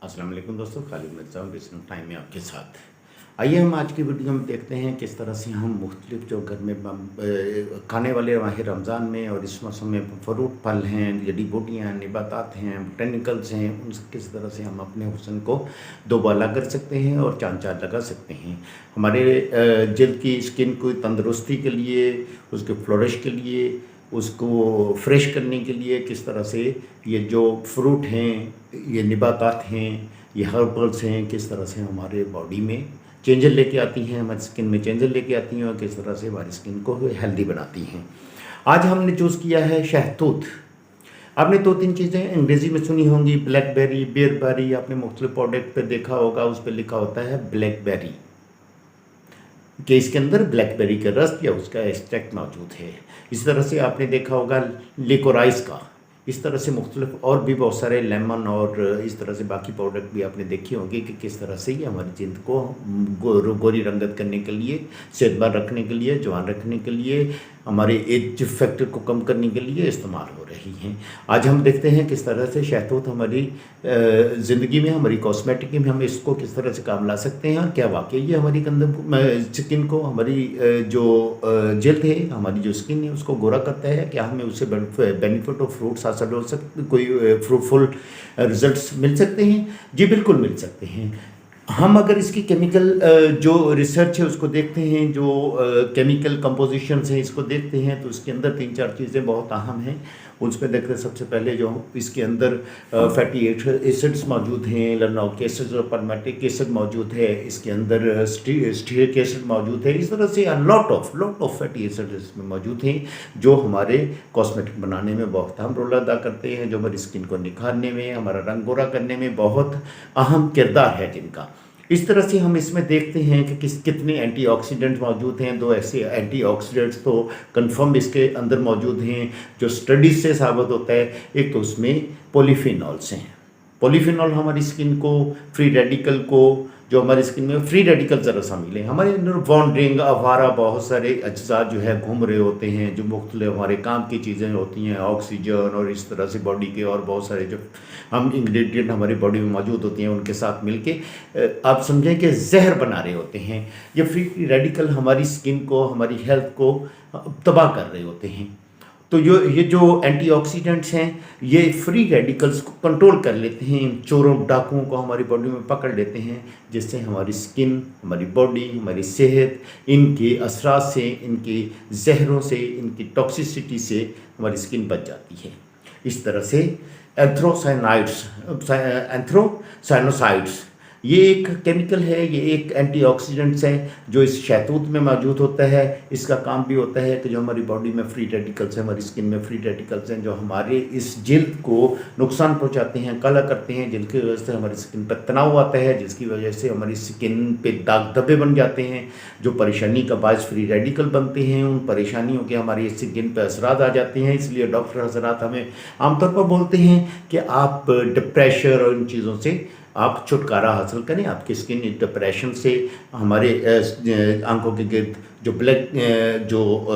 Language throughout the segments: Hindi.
अस्सलाम वालेकुम दोस्तों, खालिद मिर्ज़ा हूँ बिज़नेस टाइम में आपके साथ। आइए हम आज की वीडियो में देखते हैं किस तरह से हम मुख्तलिफ जो घर में खाने वाले माह रमज़ान में और इस मौसम में फ्रूट फल हैं, जड़ी बूटियाँ, नबातात हैं, बोटेनिकल्स हैं, उन किस तरह से हम अपने हुस्न को दोबाला कर सकते हैं और चाँद चाँद लगा सकते हैं। हमारे जल्द की स्किन को तंदुरुस्ती के लिए, उसके फ्लोरिश के लिए, उसको फ्रेश करने के लिए किस तरह से ये जो फ्रूट हैं, ये नबातात हैं, ये हर्बल्स हैं, किस तरह से हमारे बॉडी में चेंजेस लेके आती हैं, हमारी स्किन में चेंजेस लेके आती हैं और किस तरह से हमारी स्किन को हेल्दी बनाती हैं। आज हमने चूज़ किया है शहतूत। आपने 2-3 चीज़ें अंग्रेज़ी में सुनी होंगी, ब्लैकबेरी, बेरबेरी, आपने मुख्तलिफ प्रोडक्ट पे देखा होगा, उस पर लिखा होता है ब्लैकबेरी कि इसके अंदर ब्लैकबेरी का रस या उसका एक्सट्रैक्ट मौजूद है। इस तरह से आपने देखा होगा लिकोराइस का, इस तरह से मुख्तलिफ और भी बहुत सारे लेमन और इस तरह से बाकी प्रोडक्ट भी आपने देखे होंगे कि किस तरह से ये हमारी जिल्द को गोरी रंगत करने के लिए, सेहतमंद रखने के लिए, जवान रखने के लिए, हमारे एज फैक्टर को कम करने के लिए इस्तेमाल हो रही हैं। आज हम देखते हैं किस तरह से शहतूत हमारी ज़िंदगी में, हमारी कॉस्मेटिक में हम इसको किस तरह से काम ला सकते हैं। क्या वाकई ये हमारी स्किन को, हमारी जो जल्द है, हमारी जो स्किन है उसको गोरा करता है? क्या हमें उससे बेनिफिट ऑफ फ्रूट्स हासिल हो सकते, कोई फ्रूटफुल रिजल्ट्स मिल सकते हैं? जी बिल्कुल मिल सकते हैं। हम अगर इसकी केमिकल जो रिसर्च है उसको देखते हैं, जो केमिकल कंपोजिशंस हैं इसको देखते हैं, तो इसके अंदर 3-4 चीज़ें बहुत अहम हैं। उसमें देखते हैं सबसे पहले जो इसके अंदर फैटी एसिड्स मौजूद हैं, लिनोलिक एसिड और परमेटिक एसिड मौजूद है, इसके अंदर स्टीरिक एसिड मौजूद है। इस तरह से लॉट ऑफ फैटी एसिड इसमें मौजूद हैं जो हमारे कॉस्मेटिक बनाने में बहुत अहम रोल अदा करते हैं, जो हमारी स्किन को निखारने में, हमारा रंग गोरा करने में बहुत अहम किरदार है जिनका। इस तरह से हम इसमें देखते हैं कि कितने एंटीऑक्सीडेंट्स मौजूद हैं। 2 ऐसे एंटीऑक्सीडेंट्स तो कंफर्म इसके अंदर मौजूद हैं जो स्टडीज से साबित होता है। एक तो उसमें पॉलीफिनॉल्स हैं। पॉलीफिनॉल हमारी स्किन को, फ्री रेडिकल को, जो हमारी स्किन में फ्री रेडिकल ज़रा सा मिले, हमारे अंदर वॉन्डरिंग आवारा बहुत सारे अज्जा जो है घूम रहे होते हैं, जो मुख्तलिफ हमारे काम की चीज़ें होती हैं, ऑक्सीजन और इस तरह से बॉडी के और बहुत सारे जो हम इंग्रेडिएंट हमारी बॉडी में मौजूद होती हैं, उनके साथ मिलके आप समझें कि जहर बना रहे होते हैं। ये फ्री रेडिकल हमारी स्किन को, हमारी हेल्थ को तबाह कर रहे होते हैं। तो ये जो एंटीऑक्सीडेंट्स हैं ये फ्री रेडिकल्स को कंट्रोल कर लेते हैं, चोरों डाकुओं को हमारी बॉडी में पकड़ लेते हैं, जिससे हमारी स्किन, हमारी बॉडी, हमारी सेहत, इनके असरात से, इनके जहरों से, इनकी टॉक्सिसिटी से हमारी स्किन बच जाती है। इस तरह से एंथ्रोसाइनोसाइड्स ये एक केमिकल है, ये एक एंटीऑक्सीडेंट्स है जो इस शहतूत में मौजूद होता है। इसका काम भी होता है कि जो हमारी बॉडी में फ्री रेडिकल्स हैं, हमारी स्किन में फ्री रेडिकल्स हैं, जो हमारे इस जिल्द को नुकसान पहुंचाते हैं, काला करते हैं, जिनकी वजह से हमारी स्किन पर तनाव आता है, जिसकी वजह से हमारी स्किन पे दाग धब्बे बन जाते हैं, जो परेशानी का बायस फ्री रेडिकल बनते हैं। उन परेशानियों के हमारी स्किन पर असरात आ जाते हैं। इसलिए डॉक्टर हजरात हमें आमतौर पर बोलते हैं कि आप डिप्रेशन और इन चीज़ों से आप छुटकारा हासिल करें। आपकी स्किन डिप्रेशन से, हमारे आंखों के गिर्द जो ब्लैक जो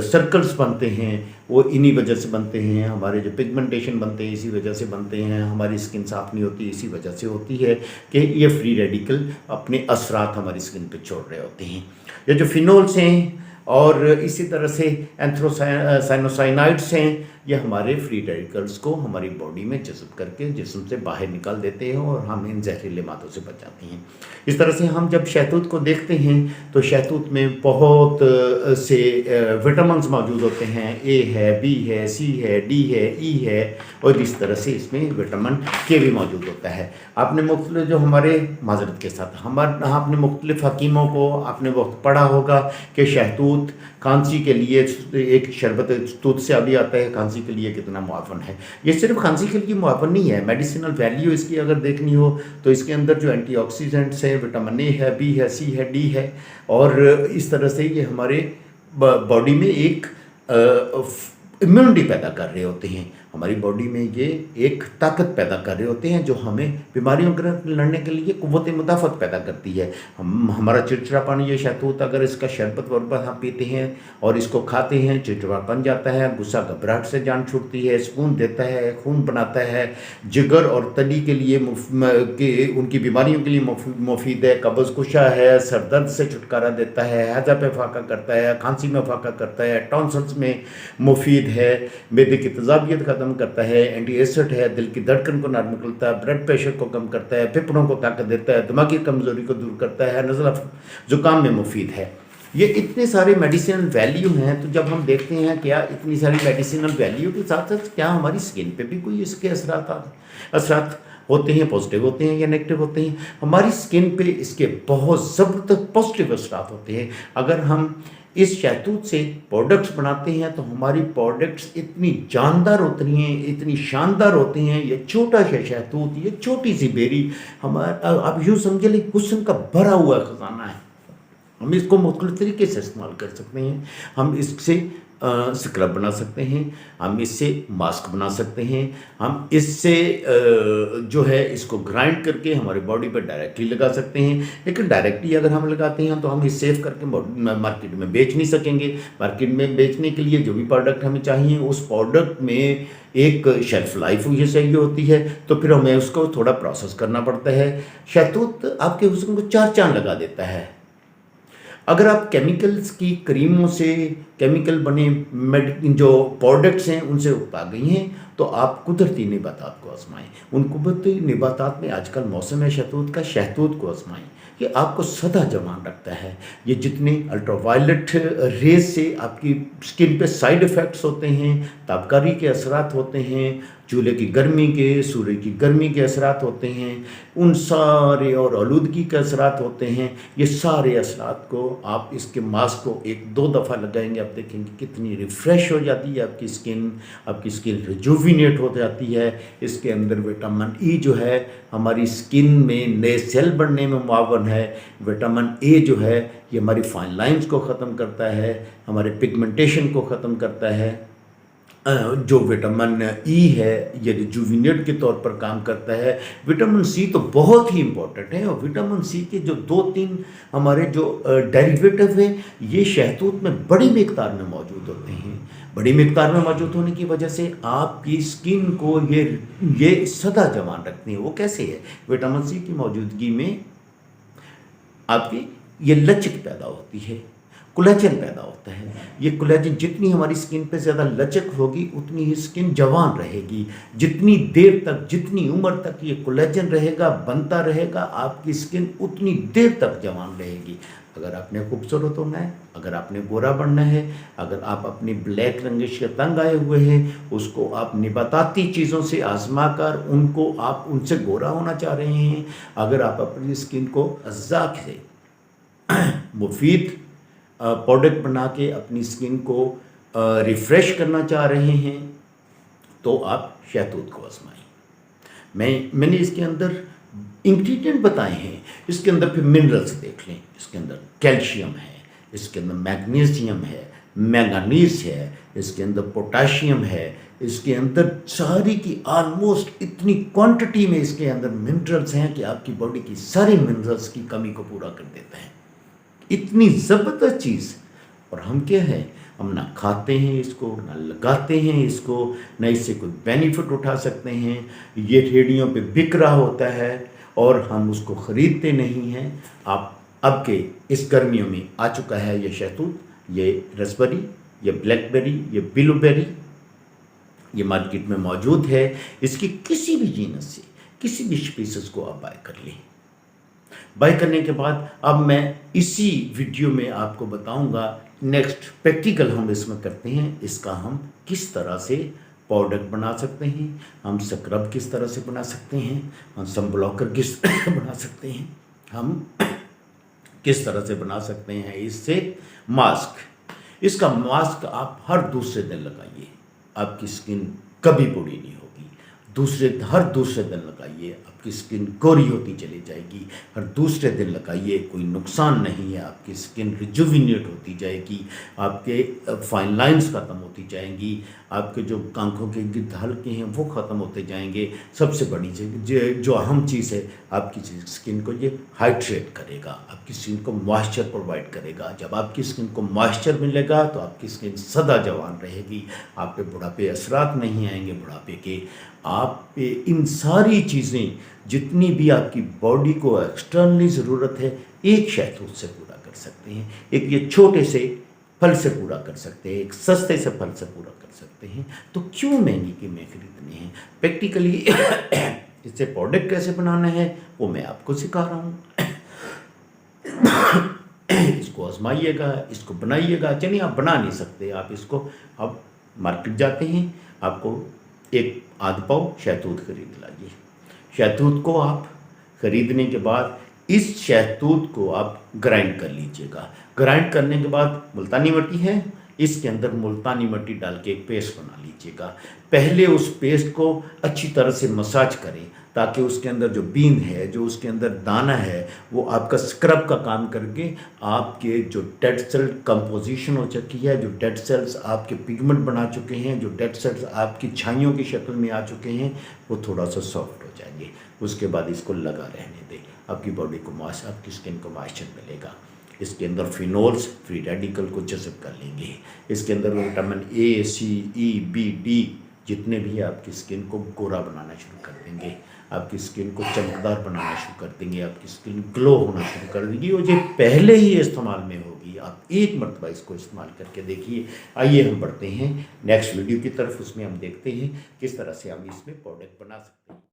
सर्कल्स बनते हैं वो इन्हीं वजह से बनते हैं। हमारे जो पिगमेंटेशन बनते हैं इसी वजह से बनते हैं। हमारी स्किन साफ नहीं होती इसी वजह से होती है कि ये फ्री रेडिकल अपने असरात हमारी स्किन पे छोड़ रहे होते हैं। ये जो फिनोल्स हैं और इसी तरह से एंथ्रोसाइनाइड्स हैं, ये हमारे फ्री रेडिकल्स को हमारी बॉडी में जज़ब करके जिस्म से बाहर निकाल देते हैं और हम इन जहरीले मादों से बच जाते हैं। इस तरह से हम जब शहतूत को देखते हैं तो शहतूत में बहुत से विटामिन्स मौजूद होते हैं। ए है, बी है, सी है, डी है, ई है और इस तरह से इसमें विटामिन के भी मौजूद होता है। आपने मुख्तलिफ जो हमारे माजरत के साथ आपने मुख्तलिफ हकीमों को आपने बहुत पढ़ा होगा कि शहतूत खांसी के लिए एक शरबत तूत से अभी आता है, खांसी के लिए कितना मुआवन है। ये सिर्फ खांसी के लिए मुआवन नहीं है, मेडिसिनल वैल्यू इसकी अगर देखनी हो तो इसके अंदर जो एंटीऑक्सीडेंट्स है, विटामिन ए है, बी है, सी है, डी है और इस तरह से ये हमारे बॉडी में एक इम्यूनिटी पैदा कर रहे होते हैं। हमारी बॉडी में ये एक ताकत पैदा कर रहे होते हैं जो हमें बीमारियों के लड़ने के लिए कुव्वत मुदाफ़त पैदा करती है। हमारा चिड़चिड़ापन, ये शहतूत अगर इसका शरबत वरबत हम पीते हैं और इसको खाते हैं, चिड़चिड़ापन जाता है, गुस्सा घबराहट से जान छूटती है, सुकून देता है, खून बनाता है, जिगर और तली के लिए उनकी बीमारियों के लिए मुफीद है, कब्ज़ कुशा है, सर दर्द से छुटकारा देता है, हैज़ा पे फाका करता है, खांसी में फाका करता है, टॉन्सिल्स में मुफीद है, मैदे की तेज़ाबियत ख़त्म करता है, एंटी एसिड है, दिल की धड़कन को नरम करता है, ब्लड प्रेशर को कम करता है, फेफड़ों को ताकत देता है, दिमागी कमज़ोरी को दूर करता है, नज़ला ज़ुकाम में मुफीद है। ये इतने सारे मेडिसिनल वैल्यू हैं। तो जब हम देखते हैं क्या इतनी सारी मेडिसिनल वैल्यू के साथ साथ क्या हमारी स्किन पे भी कोई इसके असरात होते हैं, पॉजिटिव होते हैं या नेगेटिव होते हैं? हमारी स्किन पे इसके बहुत ज़बरदस्त पॉजिटिव असरात होते हैं। अगर हम इस शहतूत से प्रोडक्ट्स बनाते हैं तो हमारी प्रोडक्ट्स इतनी जानदार होती हैं, इतनी शानदार होती हैं। ये छोटा सा शहतूत, ये छोटी सी बेरी हमारा, आप यूँ समझ लें, हुस्न का भरा हुआ खजाना है। हम इसको मुख्तलिफ तरीके से इस्तेमाल कर सकते हैं। हम इससे स्क्रब बना सकते हैं, हम इससे मास्क बना सकते हैं, हम इससे जो है इसको ग्राइंड करके हमारी बॉडी पर डायरेक्टली लगा सकते हैं। लेकिन डायरेक्टली अगर हम लगाते हैं तो हम इसे सेव करके मार्केट में बेच नहीं सकेंगे। मार्केट में बेचने के लिए जो भी प्रोडक्ट हमें चाहिए, उस प्रोडक्ट में एक शेल्फ लाइफ ये चाहिए होती है, तो फिर हमें उसको थोड़ा प्रोसेस करना पड़ता है। शहतूत आपके हुस्न को चार चांद लगा देता है। अगर आप केमिकल्स की क्रीमों से, केमिकल बने जो प्रोडक्ट्स हैं उनसे उपा गई हैं, तो आप कुदरती निबातात को आजमाएं। उन कुदरती निबातात में आजकल मौसम है शहतूत का, शहतूत को आजमाएं। ये आपको सदा जवान रखता है। ये जितने अल्ट्रावायलेट रेज से आपकी स्किन पे साइड इफ़ेक्ट्स होते हैं, तापकारी के असरात होते हैं, चूल्हे की गर्मी के, सूर्य की गर्मी के असरात होते हैं, उन सारे और आलूदगी के असरात होते हैं, ये सारे असरात को आप इसके मास्क को 1-2 दफ़ा लगाएंगे, आप देखेंगे कितनी रिफ़्रेश हो जाती है आपकी स्किन रिजुविनेट हो जाती है। इसके अंदर विटामिन ई जो है हमारी स्किन में नए सेल बनने में मुआवन है। विटामिन ए जो है ये हमारी फाइन लाइंस को ख़त्म करता है, हमारे पिगमेंटेशन को ख़त्म करता है। जो विटामिन ई है ये रिजुविनेट के तौर पर काम करता है। विटामिन सी तो बहुत ही इम्पोर्टेंट है, और विटामिन सी के जो 2-3 हमारे जो डेरिवेटिव हैं ये शहतूत में बड़ी मिकदार में मौजूद होते हैं। बड़ी मिकदार में मौजूद होने की वजह से आपकी स्किन को ये सदा जवान रखती है। वो कैसे है? विटामिन सी की मौजूदगी में आपकी ये लचक पैदा होती है, कोलेजन पैदा होता है। ये कोलेजन जितनी हमारी स्किन पे ज़्यादा लचक होगी उतनी ही स्किन जवान रहेगी। जितनी देर तक, जितनी उम्र तक ये कोलेजन रहेगा, बनता रहेगा, आपकी स्किन उतनी देर तक जवान रहेगी। अगर आपने खूबसूरत होना है, अगर आपने गोरा बनना है, अगर आप अपनी ब्लैक रंगिश के तंग आए हुए हैं, उसको आप निबाताती चीज़ों से आजमा कर आप उनसे गोरा होना चाह रहे हैं, अगर आप अपनी स्किन को अज़्ज़ा से मुफीद प्रोडक्ट बना के अपनी स्किन को रिफ़्रेश करना चाह रहे हैं, तो आप शहतूत को आजमाएं। मैंने इसके अंदर इंग्रेडिएंट बताए हैं। इसके अंदर फिर मिनरल्स देख लें। इसके अंदर कैल्शियम है, इसके अंदर मैग्नीशियम है, मैंगनीज है, इसके अंदर पोटाशियम है, इसके अंदर सारी की ऑलमोस्ट इतनी क्वांटिटी में इसके अंदर मिनरल्स हैं कि आपकी बॉडी की सारी मिनरल्स की कमी को पूरा कर देता है। इतनी ज़बरदस्त चीज़, और हम क्या है, हम ना खाते हैं इसको, ना लगाते हैं इसको, ना इससे कोई बेनिफिट उठा सकते हैं। ये रेहड़ियों पे बिक रहा होता है और हम उसको ख़रीदते नहीं हैं। आप अब के इस गर्मियों में आ चुका है ये शहतूत, ये रसबेरी, ये ब्लैकबेरी, ये ब्लूबेरी, ये मार्केट में मौजूद है। इसकी किसी भी जीनस से, किसी भी स्पीसीज़ को आप बाय कर लें। बाय करने के बाद अब मैं इसी वीडियो में आपको बताऊंगा नेक्स्ट प्रैक्टिकल हम इसमें करते हैं, इसका हम किस तरह से प्रोडक्ट बना सकते हैं, हम स्क्रब किस तरह से बना सकते हैं, हम सन ब्लॉकर किस तरह बना सकते हैं, हम किस तरह से बना सकते हैं इससे मास्क। इसका मास्क आप हर दूसरे दिन लगाइए, आपकी स्किन कभी बूढ़ी नहीं होगी। हर दूसरे दिन लगाइए, आपकी स्किन गोरी होती चली जाएगी। हर दूसरे दिन लगाइए, कोई नुकसान नहीं है, आपकी स्किन रिजुविनेट होती जाएगी, आपके फाइन लाइंस ख़त्म होती जाएंगी, आपके जो आंखों के गिद्ध हल्के हैं वो ख़त्म होते जाएंगे। सबसे बड़ी चीज़ जो अहम चीज़ है, आपकी स्किन को ये हाइड्रेट करेगा, आपकी स्किन को मॉइस्चर प्रोवाइड करेगा। जब आपकी स्किन को मॉइस्चर मिलेगा तो आपकी स्किन सदा जवान रहेगी, आप पे बुढ़ापे असरात नहीं आएंगे बुढ़ापे के। आप पे इन सारी चीज़ें जितनी भी आपकी बॉडी को एक्सटर्नली ज़रूरत है, एक शहतूत से पूरा कर सकते हैं। एक ये छोटे से फल से पूरा कर सकते हैं, एक सस्ते से फल से पूरा कर सकते हैं। तो क्यों महंगी कीमें खरीदनी है? प्रैक्टिकली इससे प्रोडक्ट कैसे बनाना है वो मैं आपको सिखा रहा हूँ। इसको आजमाइएगा, इसको बनाइएगा। चलिए, आप बना नहीं सकते, आप इसको अब मार्केट जाते हैं, आपको एक आध पाव शहतूत खरीद लाइए। शहतूत को आप खरीदने के बाद इस शहतूत को आप ग्राइंड कर लीजिएगा। ग्राइंड करने के बाद मुल्तानी मिट्टी है, इसके अंदर मुल्तानी मिट्टी डाल के एक पेस्ट बना लीजिएगा। पहले उस पेस्ट को अच्छी तरह से मसाज करें ताकि उसके अंदर जो बीन है, जो उसके अंदर दाना है, वो आपका स्क्रब का काम करके आपके जो डेड सेल कंपोजिशन हो चुकी है, जो डेड सेल्स आपके पिगमेंट बना चुके हैं, जो डेड सेल्स आपकी छाइयों की शक्ल में आ चुके हैं, वो थोड़ा सा सॉफ्ट हो जाएंगे। उसके बाद इसको लगा रहने दें, आपकी बॉडी को आपकी स्किन को मॉइस्चर मिलेगा। इसके अंदर फिनोल्स फ्री रेडिकल को जज़ब कर लेंगे। इसके अंदर vitamin A, C, E, B, D जितने भी आपकी स्किन को गोरा बनाना शुरू कर देंगे, आपकी स्किन को चमकदार बनाना शुरू कर देंगे, आपकी स्किन ग्लो होना शुरू कर देगी। और ये पहले ही इस्तेमाल में होगी, आप एक मरतबा इसको इस्तेमाल करके देखिए। आइए हम बढ़ते हैं नेक्स्ट वीडियो की तरफ, उसमें हम देखते हैं किस तरह से हम इसमें प्रोडक्ट बना सकते हैं।